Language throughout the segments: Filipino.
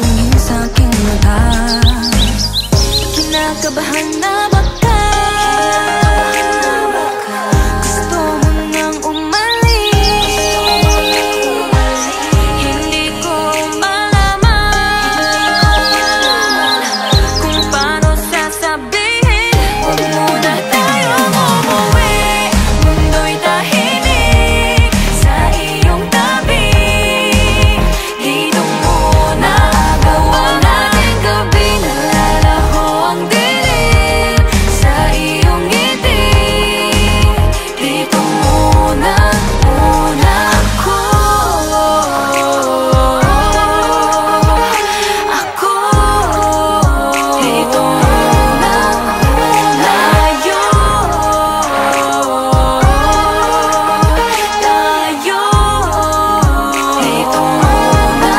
tumingin sa aking mata. Kinakabahan na ba ka? Gusto mo nang umalis? Hindi ko malaman kung paano sasabihin. Huwag muna tayong umuwi, mundo'y tahimik sa iyong tabi. Dito muna gawa natin gabi, nalalaho ang dilim sa iyong ngiti. Dito muna, muna ako. Dito muna, tayo. Dito muna,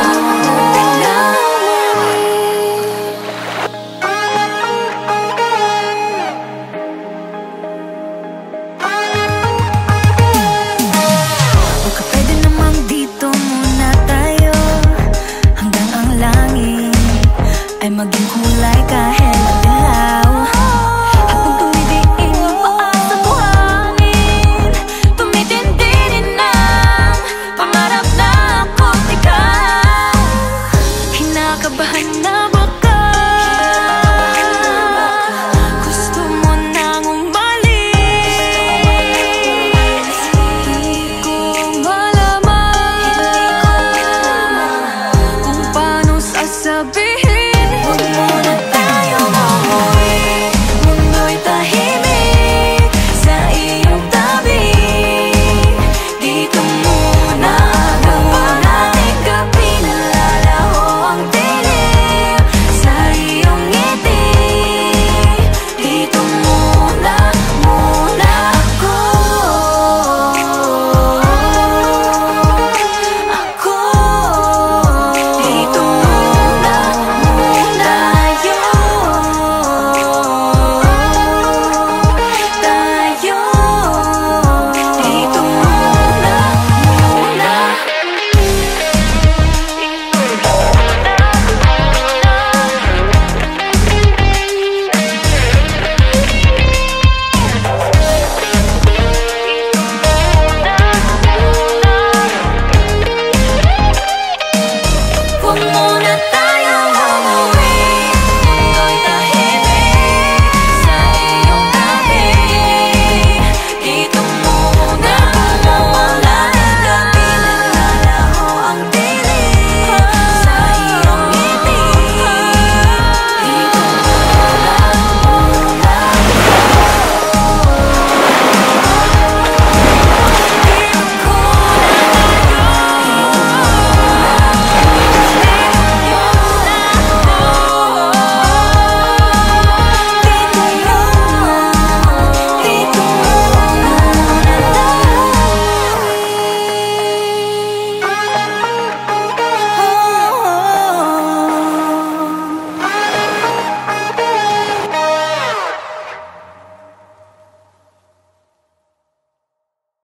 baka pwede namang dito muna tayo, hanggang ang langit ay maging kulay kahit madilaw. Habang tumidiin ang paa sa buhangin, tumitindi din ang pangarap na ako't ikaw. Kinakabahan na ba ka? Gusto mo nang umalis? Hindi ko malaman kung paano sasabihin. Huwag muna